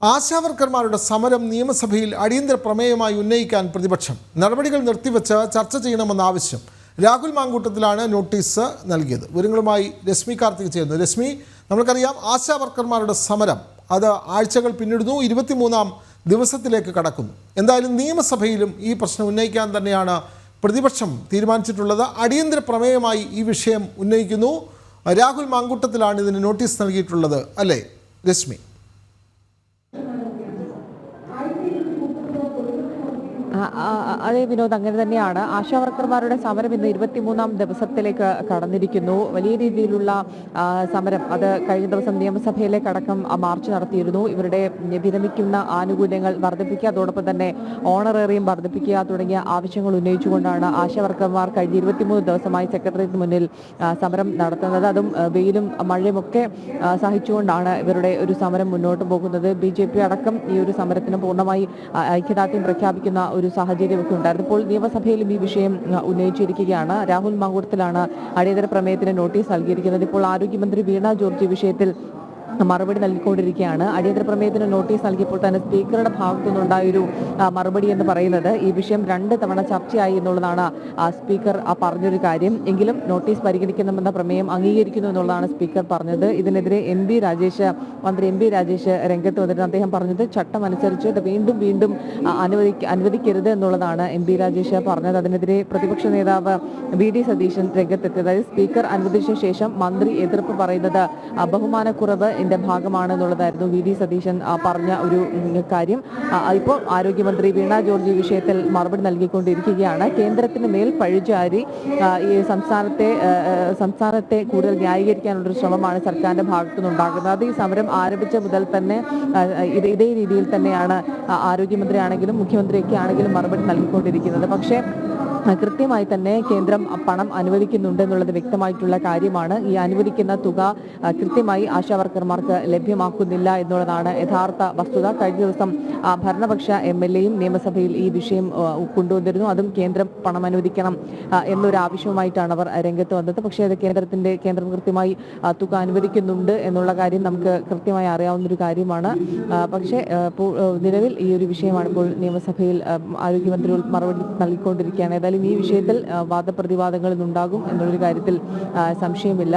ആശാവർക്കർമാരുടെ സമരം നിയമസഭയിൽ അടിയന്തര പ്രമേയമായി ഉന്നയിക്കാൻ പ്രതിപക്ഷം. നടപടികൾ നിർത്തിവെച്ച് ചർച്ച ചെയ്യണമെന്ന ആവശ്യം. രാഹുൽ മാങ്കൂട്ടത്തിലാണ് നോട്ടീസ് നൽകിയത്. വിവരങ്ങളുമായി രശ്മി കാർത്തിക് ചേരുന്നു. രശ്മി, നമുക്കറിയാം ആശാവർക്കർമാരുടെ സമരം അത് ആഴ്ചകൾ പിന്നിടുന്നു, 23-ാം ദിവസത്തിലേക്ക് കടക്കുന്നു. എന്തായാലും നിയമസഭയിലും ഈ പ്രശ്നം ഉന്നയിക്കാൻ തന്നെയാണ് പ്രതിപക്ഷം തീരുമാനിച്ചിട്ടുള്ളത്. അടിയന്തര പ്രമേയമായി ഈ വിഷയം ഉന്നയിക്കുന്നു. രാഹുൽ മാങ്കൂട്ടത്തിലാണ് ഇതിന് നോട്ടീസ് നൽകിയിട്ടുള്ളത്, അല്ലേ രശ്മി? അതേ വിനോദ്, അങ്ങനെ തന്നെയാണ്. ആശാവർക്കർമാരുടെ സമരം ഇന്ന് 23-ാം ദിവസത്തിലേക്ക് കടന്നിരിക്കുന്നു. വലിയ രീതിയിലുള്ള സമരം അത് കഴിഞ്ഞ ദിവസം നിയമസഭയിലേക്ക് അടക്കം മാർച്ച് നടത്തിയിരുന്നു. ഇവരുടെ വിരമിക്കുന്ന ആനുകൂല്യങ്ങൾ വർദ്ധിപ്പിക്കുക, അതോടൊപ്പം തന്നെ ഓണറേറിയം വർദ്ധിപ്പിക്കുക തുടങ്ങിയ ആവശ്യങ്ങൾ ഉന്നയിച്ചുകൊണ്ടാണ് ആശാവർക്കർമാർ കഴിഞ്ഞ 23 ദിവസമായി സെക്രട്ടേറിയറ്റിന് മുന്നിൽ സമരം നടത്തുന്നത്. അതും വെയിലും മഴയും ഒക്കെ സഹിച്ചുകൊണ്ടാണ് ഇവരുടെ ഒരു സമരം മുന്നോട്ട് പോകുന്നത്. BJP അടക്കം ഈ ഒരു സമരത്തിന് പൂർണ്ണമായി ഐക്യദാർഢ്യം പ്രഖ്യാപിക്കുന്ന ഒരു സാഹചര്യമൊക്കെ ഉണ്ടായിരുന്നു. ഇപ്പോൾ നിയമസഭയിലും ഈ വിഷയം ഉന്നയിച്ചിരിക്കുകയാണ്. രാഹുൽ മാങ്കൂട്ടത്തിലാണ് അടിയന്തര പ്രമേയത്തിന് നോട്ടീസ് നൽകിയിരിക്കുന്നത്. ഇപ്പോൾ ആരോഗ്യമന്ത്രി വീണ ജോർജ് ഈ വിഷയത്തിൽ മറുപടി നൽകിക്കൊണ്ടിരിക്കുകയാണ്. അടിയന്തര പ്രമേയത്തിന് നോട്ടീസ് നൽകിയപ്പോൾ തന്നെ സ്പീക്കറുടെ ഭാഗത്തു നിന്നുണ്ടായൊരു മറുപടി എന്ന് പറയുന്നത് ഈ വിഷയം 2 തവണ ചർച്ചയായി എന്നുള്ളതാണ് സ്പീക്കർ പറഞ്ഞൊരു കാര്യം. എങ്കിലും നോട്ടീസ് പരിഗണിക്കണമെന്ന പ്രമേയം അംഗീകരിക്കുന്നു എന്നുള്ളതാണ് സ്പീക്കർ പറഞ്ഞത്. ഇതിനെതിരെ മന്ത്രി എം പി രാജേഷ് രംഗത്ത് വന്നിട്ട് അദ്ദേഹം പറഞ്ഞത് ചട്ടം അനുസരിച്ച് ഇത് വീണ്ടും അനുവദിക്കരുത് എന്നുള്ളതാണ് എം പി രാജേഷ് പറഞ്ഞത്. അതിനെതിരെ പ്രതിപക്ഷ നേതാവ് VD സതീശൻ രംഗത്തെത്തിയത്. അതായത് സ്പീക്കർ അനുവദിച്ച ശേഷം മന്ത്രി എതിർപ്പ് പറയുന്നത് ബഹുമാനക്കുറവ് ഭാഗമാണ് എന്നുള്ളതായിരുന്നു VD സതീശൻ പറഞ്ഞ ഒരു കാര്യം. ഇപ്പോൾ ആരോഗ്യമന്ത്രി വീണ ജോർജ് ഈ വിഷയത്തിൽ മറുപടി നൽകിക്കൊണ്ടിരിക്കുകയാണ്. കേന്ദ്രത്തിന് മേൽ പഴിചാരി ഈ സംസ്ഥാനത്തെ കൂടുതൽ ന്യായീകരിക്കാനുള്ളൊരു ശ്രമമാണ് സർക്കാരിന്റെ ഭാഗത്തുനിന്നുണ്ടാകുന്നത്. അത് ഈ സമരം ആരംഭിച്ച മുതൽ തന്നെ ഇതേ രീതിയിൽ തന്നെയാണ് ആരോഗ്യമന്ത്രി ആണെങ്കിലും മുഖ്യമന്ത്രിയൊക്കെ ആണെങ്കിലും മറുപടി നൽകിക്കൊണ്ടിരിക്കുന്നത്. പക്ഷേ കൃത്യമായി തന്നെ കേന്ദ്രം പണം അനുവദിക്കുന്നുണ്ട് എന്നുള്ളത് വ്യക്തമായിട്ടുള്ള കാര്യമാണ്. ഈ അനുവദിക്കുന്ന തുക കൃത്യമായി ആശാവർക്കർമാർക്ക് ലഭ്യമാക്കുന്നില്ല എന്നുള്ളതാണ് യഥാർത്ഥ വസ്തുത. കഴിഞ്ഞ ദിവസം ഭരണപക്ഷ MLAയും നിയമസഭയിൽ ഈ വിഷയം കൊണ്ടുവന്നിരുന്നു. അതും കേന്ദ്രം പണം അനുവദിക്കണം എന്നൊരു ആവശ്യവുമായിട്ടാണ് അവർ രംഗത്ത് വന്നത്. പക്ഷേ അത് കേന്ദ്രം കൃത്യമായി തുക അനുവദിക്കുന്നുണ്ട് എന്നുള്ള കാര്യം നമുക്ക് കൃത്യമായി അറിയാവുന്നൊരു കാര്യമാണ്. പക്ഷേ നിലവിൽ ഈ ഒരു വിഷയമാണ് ഇപ്പോൾ നിയമസഭയിൽ ആരോഗ്യമന്ത്രി മറുപടി നൽകിക്കൊണ്ടിരിക്കുകയാണ്. ഏതായാലും ഈ വിഷയത്തിൽ വാദപ്രതിവാദങ്ങളിൽ ഉണ്ടാകും എന്നുള്ളൊരു കാര്യത്തിൽ സംശയമില്ല.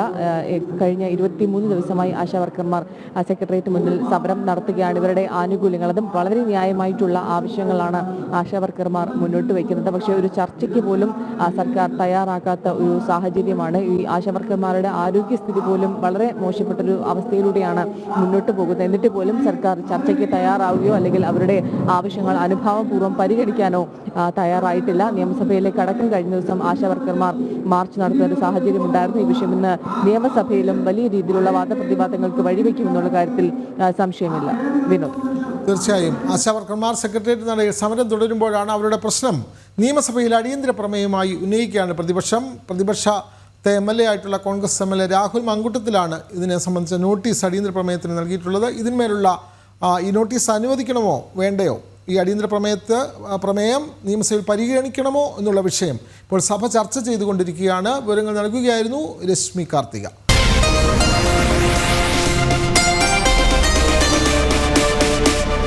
കഴിഞ്ഞ 23 ദിവസമായി ആശാവർക്കർമാർ സെക്രട്ടേറിയറ്റ് മുന്നിൽ സമരം നടത്തുകയാണ്. ഇവരുടെ ആനുകൂല്യങ്ങൾ അതും വളരെ ന്യായമായിട്ടുള്ള ആവശ്യങ്ങളാണ് ആശാവർക്കർമാർ മുന്നോട്ട് വയ്ക്കുന്നത്. പക്ഷേ ഒരു ചർച്ചയ്ക്ക് പോലും സർക്കാർ തയ്യാറാക്കാത്ത ഒരു സാഹചര്യമാണ്. ഈ ആശാവർക്കർമാരുടെ ആരോഗ്യസ്ഥിതി പോലും വളരെ മോശപ്പെട്ടൊരു അവസ്ഥയിലൂടെയാണ് മുന്നോട്ട് പോകുന്നത്. എന്നിട്ട് പോലും സർക്കാർ ചർച്ചയ്ക്ക് തയ്യാറാവുകയോ അല്ലെങ്കിൽ അവരുടെ ആവശ്യങ്ങൾ അനുഭാവപൂർവ്വം പരിഗണിക്കാനോ തയ്യാറായിട്ടില്ല. നിയമസഭയിലേക്ക് അടക്കം കഴിഞ്ഞ ദിവസം ആശാവർക്കർമാർ മാർച്ച് നടത്തുന്ന ഒരു സാഹചര്യം ഉണ്ടായിരുന്നു. ഈ വിഷയം ഇന്ന് നിയമസഭയിലും വലിയ രീതിയിലുള്ള വാദപ്രതിവാദങ്ങൾക്ക് വഴിവെക്കുമെന്നുള്ള കാര്യത്തിൽ സംശയമില്ല. വിനോദ്, തീർച്ചയായും ആശാവർക്കർമാർ സെക്രട്ടേറിയറ്റ് നടയിൽ സമരം തുടരുമ്പോഴാണ് അവരുടെ പ്രശ്നം നിയമസഭയിൽ അടിയന്തര പ്രമേയമായി ഉന്നയിക്കുകയാണ് പ്രതിപക്ഷം. പ്രതിപക്ഷത്തെ MLA ആയിട്ടുള്ള കോൺഗ്രസ് MLA രാഹുൽ മാങ്കൂട്ടത്തിലാണ് ഇതിനെ സംബന്ധിച്ച നോട്ടീസ് അടിയന്തര പ്രമേയത്തിന് നൽകിയിട്ടുള്ളത്. ഇതിന്മേലുള്ള ഈ നോട്ടീസ് അനുവദിക്കണമോ വേണ്ടയോ, ഈ അടിയന്തര പ്രമേയം നിയമസഭയിൽ പരിഗണിക്കണമോ എന്നുള്ള വിഷയം ഇപ്പോൾ സഭ ചർച്ച ചെയ്തുകൊണ്ടിരിക്കുകയാണ്. വിവരങ്ങൾ നൽകുകയായിരുന്നു രശ്മി കാർത്തിക.